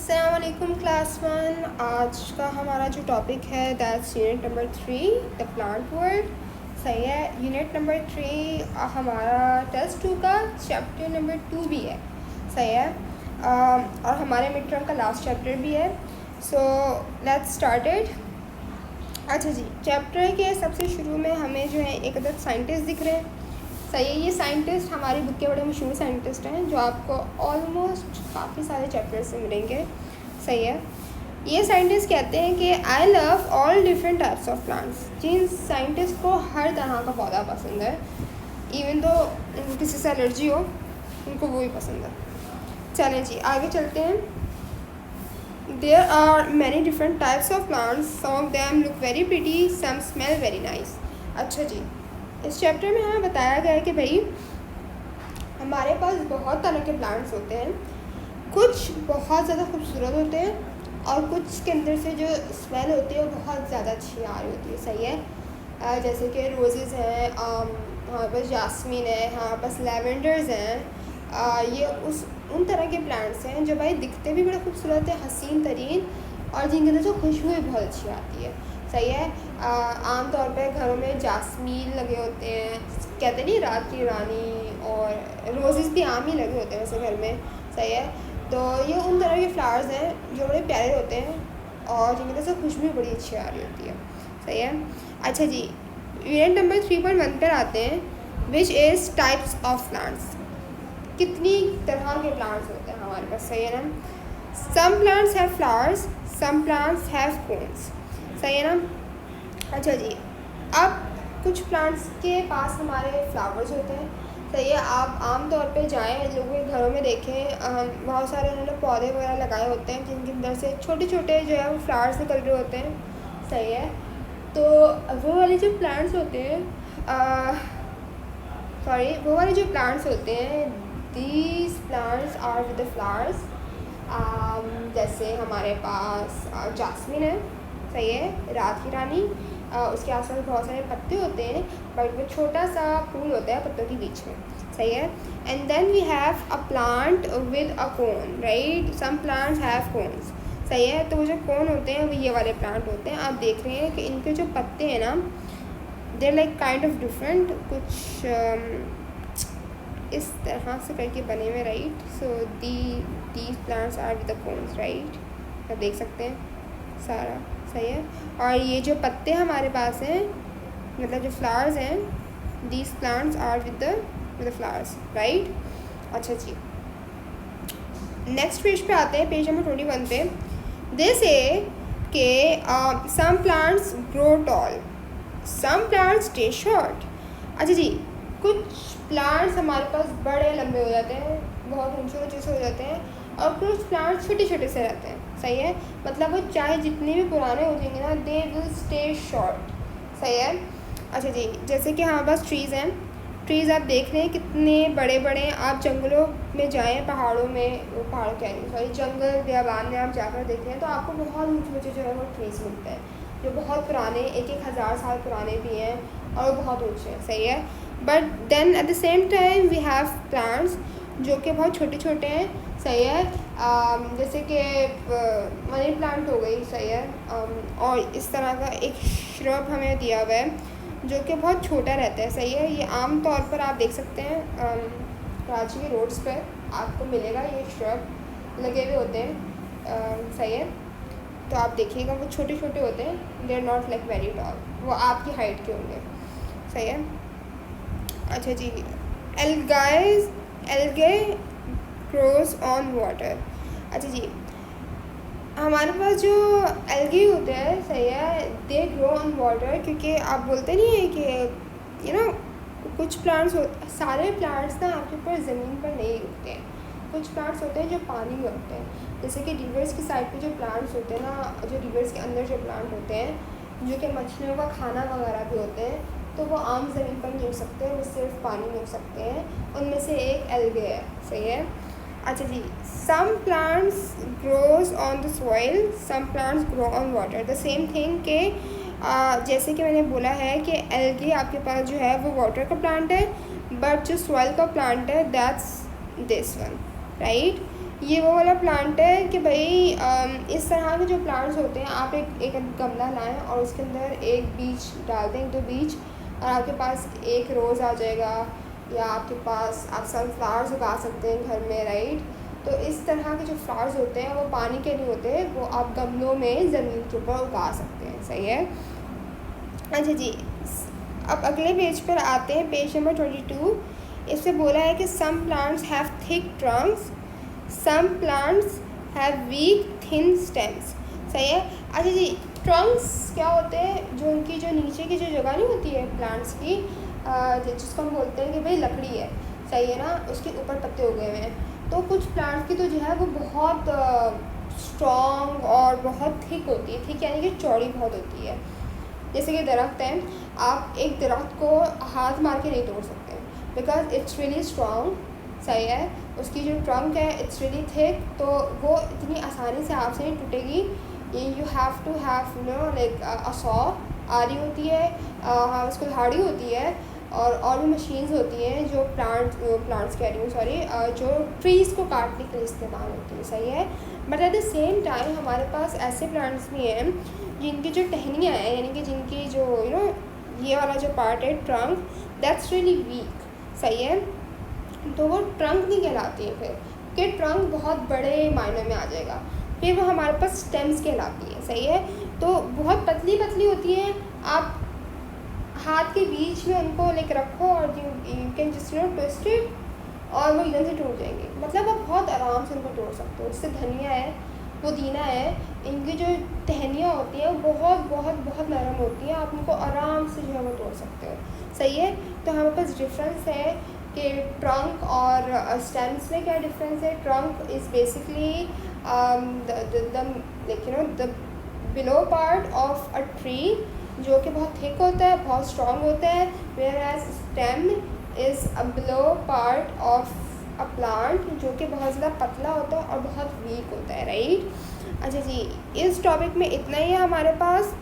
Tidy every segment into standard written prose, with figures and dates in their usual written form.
अस्सलामुअलैकुम class one. आज का हमारा जो टॉपिक है that's unit number 3 the plant world. सही है। यूनिट नंबर 3 हमारा टेस्ट 2 का चैप्टर नंबर 2 भी है। सही है। और हमारे मिड टर्म का लास्ट चैप्टर भी है। So let's started. अच्छा जी, चैप्टर के सबसे शुरू में हमें जो है एक अदद साइंटिस्ट दिख रहे हैं। सही है। ये साइंटिस्ट हमारी बुक के बड़े मशहूर साइंटिस्ट हैं जो आपको ऑलमोस्ट काफ़ी सारे चैप्टर से मिलेंगे। सही है। ये साइंटिस्ट कहते हैं कि I love all different types of plants. जिन साइंटिस्ट को हर तरह का पौधा पसंद है, इवन तो किसी से एलर्जी हो उनको वो ही पसंद है। चलें जी, आगे चलते हैं। There are many different types of plants, some of them look very pretty, some smell very nice. अच्छा जी, इस चैप्टर में हमें बताया गया है कि भाई हमारे पास बहुत तरह के प्लांट्स होते हैं। कुछ बहुत ज़्यादा खूबसूरत होते हैं और कुछ के अंदर से जो स्मेल होती है वो बहुत ज़्यादा अच्छी आ रही होती है। सही है। जैसे कि रोज़ेज़ हैं, हमारे पास जास्मिन है, हमारे पास लेवेंडर्स हैं। ये उन तरह के प्लांट्स हैं जो भाई दिखते भी बड़े खूबसूरत है, हसीन तरीन, और जिनके अंदर जो खुशबू भी बहुत अच्छी आती है। सही है। आम तौर पे घरों में जास्मीन लगे होते हैं, कहते नहीं रात की रानी, और रोज़ेज़ भी आम ही लगे होते हैं वैसे घर में। सही है। तो ये उन तरह के फ्लावर्स हैं जो बड़े प्यारे होते हैं और जिनकी तरह से खुशबू बड़ी अच्छी आ रही होती है। सही है। अच्छा जी, यूनिट नंबर 3.1 पर आते हैं, which is types of plants. कितनी तरह के प्लांट्स होते हैं हमारे पास। सही है ना। Some plants have flowers, some plants have cones. सही है ना। अच्छा जी, अब कुछ प्लांट्स के पास हमारे फ्लावर्स होते हैं। सही है। आप आम तौर पे जाएं, लोगों के घरों में देखें, बहुत सारे उन्होंने पौधे वगैरह लगाए होते हैं जिनके अंदर से छोटे छोटे जो है वो फ्लावर्स निकल रहे होते हैं। सही है। तो वो वाले जो प्लांट्स होते हैं, वो वाले जो प्लांट्स होते हैं, these plants are with the flowers. जैसे हमारे पास जास्मिन है। सही है। रात की रानी, उसके आसपास बहुत सारे पत्ते होते हैं, बट वो छोटा सा फूल होता है पत्तों के बीच में। सही है। And then we have a plant with a cone, right. Some plants have cones. सही है। तो वो जो कोन होते हैं वो ये वाले प्लांट होते हैं। आप देख रहे हैं कि इनके जो पत्ते हैं ना, they're like kind of different, कुछ इस तरह से करके बने हुए, right. So these plants are with the cones, right. आप देख सकते हैं सारा। सही है। और ये जो पत्ते हमारे पास हैं, मतलब जो फ्लावर्स हैं, these plants are with the flowers, right. अच्छा जी, नेक्स्ट पेज पे आते हैं, पेज नंबर 21 पे। दे से के some plants grow tall, some plants stay short. अच्छा जी, कुछ प्लांट्स हमारे पास बड़े लंबे हो जाते हैं, बहुत ऊंचे ऊंचे से हो जाते हैं, और कुछ प्लांट्स छोटे छोटे से रहते हैं। सही है। मतलब वो चाहे जितने भी पुराने हो जाएंगे ना, दे विल स्टे शॉर्ट। सही है। अच्छा जी, जैसे कि हमारे पास ट्रीज़ हैं। ट्रीज़ आप देख रहे हैं कितने बड़े बड़े हैं। आप जंगलों में जाएं, पहाड़ों में, वो पहाड़ क्या नहीं, सॉरी, जंगल बियाबान में आप जाकर देखें तो आपको बहुत ऊँचे ऊँचे जो है वो ट्रीज़ मिलते हैं जो बहुत पुराने, 1,000 साल पुराने भी हैं और बहुत ऊँचे हैं। सही है। But then at the same time we have plants जो कि बहुत छोटे छोटे हैं। सही है। जैसे कि मनी प्लांट हो गई। सही है। और इस तरह का एक श्रब हमें दिया हुआ है जो कि बहुत छोटा रहता है। सही है। ये आम तौर पर आप देख सकते हैं कराची के रोड्स पर आपको मिलेगा, ये श्रब लगे हुए होते हैं। सही है। तो आप देखिएगा वो छोटे छोटे होते हैं, they are not like very tall, वो आपकी हाइट के होंगे। सही है। अच्छा जी, एल्गे ग्रोज ऑन वाटर। अच्छा जी, हमारे पास जो एल्गी होते हैं, सही है, दे ग्रो ऑन वाटर, क्योंकि आप बोलते नहीं है कि कुछ प्लांट्स सारे प्लांट्स ना आपके ऊपर ज़मीन पर नहीं उगते हैं। कुछ प्लांट्स होते हैं जो पानी में उगते हैं, जैसे कि रिवर्स की साइड पे जो प्लांट्स होते हैं ना, जो रिवर्स के अंदर जो प्लांट होते हैं जो कि मछलियों का खाना वगैरह भी होते हैं, तो वो आम ज़मीन पर नहीं उग सकते, वो सिर्फ पानी में उग सकते हैं। उनमें से एक एल्गे है। सही है। अच्छा जी, some plants grows on the soil, some plants grow on water. The same thing के जैसे कि मैंने बोला है कि एल्गी आपके पास जो है वो वाटर का प्लांट है, बट जो सॉइल का प्लांट है दैट्स दिस वन, राइट। ये वो वाला प्लांट है कि भाई इस तरह के जो प्लांट्स होते हैं, आप एक गमला लाएं और उसके अंदर एक बीज डाल दें, 2 बीज, और आपके पास एक रोज़ आ जाएगा, या आपके पास आप सनफ्लावर्स उगा सकते हैं घर में, राइट। तो इस तरह के जो फ्लावर्स होते हैं वो पानी के नहीं होते, वो आप गमलों में ज़मीन के ऊपर उगा सकते हैं, सही है। अच्छा जी, अब अगले पेज पर आते हैं, पेज नंबर 22। इससे बोला है कि some plants have thick trunks, some plants have weak thin stems, सही है। अच्छा जी, ट्रंक्स क्या होते हैं, जो उनकी जो नीचे की जो जगह नहीं होती है प्लांट्स की, जिसको हम बोलते हैं कि भाई लकड़ी है, सही है ना, उसके ऊपर पत्ते उगे हुए हैं। तो कुछ प्लांट्स की तो जो है वो बहुत स्ट्रॉन्ग और बहुत थिक होती है, ठीक यानी कि चौड़ी बहुत होती है। जैसे कि दरख्त है, आप एक दरख्त को हाथ मार के नहीं तोड़ सकते बिकॉज इट्स रियली स्ट्रॉन्ग, सही है। उसकी जो ट्रंक है इट्स रियली थिक, तो वो इतनी आसानी से आपसे नहीं टूटेगी। You have to have like a saw, आरी होती है, हाँ उसको हाड़ी होती है, और भी मशीन्स होती हैं जो प्लांट्स कह रही हूँ सॉरी, जो ट्रीज़ को काटने के लिए इस्तेमाल होती है, सही है। But at the same time हमारे पास ऐसे प्लांट्स भी हैं जिनकी जो टहनियाँ हैं, यानी कि जिनकी जो ये वाला जो पार्ट है ट्रंक, दैट्स रियली वीक, सही है। तो वो ट्रंक नहीं कहलाती है फिर, कि ट्रंक बहुत बड़े मायने में आ जाएगा, फिर वो हमारे पास स्टेम्स कहलाती है, सही है। तो बहुत पतली पतली होती हैं, आप हाथ के बीच में उनको लेकर रखो और you can just twist it, और वो एकदम से टूट जाएंगे, मतलब आप बहुत आराम से उनको तोड़ सकते हो। जैसे धनिया है, पुदीना है, इनकी जो टहनियाँ होती हैं वो बहुत बहुत बहुत नरम होती हैं, आप उनको आराम से जो है वो तोड़ सकते हो, सही है। तो हमारे पास डिफरेंस है कि ट्रंक और स्टेम्स में क्या डिफरेंस है। Trunk is basically the below part of a tree, जो कि बहुत थिक होता है, बहुत स्ट्रॉन्ग होता है, whereas stem is a below part of a plant, जो कि बहुत ज़्यादा पतला होता है और बहुत वीक होता है, राइट। अच्छा जी, इस टॉपिक में इतना ही है हमारे पास।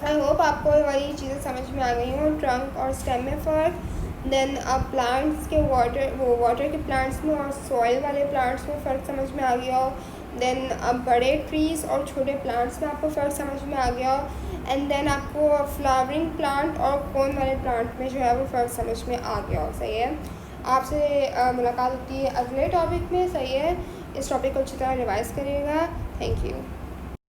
आई होप आपको ये वाली चीज़ें समझ में आ गई हों, ट्रंक और स्टेम में फ़र्क, देन अब प्लांट्स के वाटर के प्लांट्स में और सॉइल वाले प्लांट्स में फ़र्क समझ में आ गया हो, देन अब बड़े ट्रीज़ और छोटे प्लांट्स में आपको फ़र्क समझ में आ गया हो, एंड देन आपको फ्लावरिंग प्लांट और कोन वाले प्लांट में जो है वो फ़र्क समझ में आ गया हो, सही है। आपसे मुलाकात होती है अगले टॉपिक में, सही है। इस टॉपिक को अच्छी तरह रिवाइज़ करिएगा। Thank you.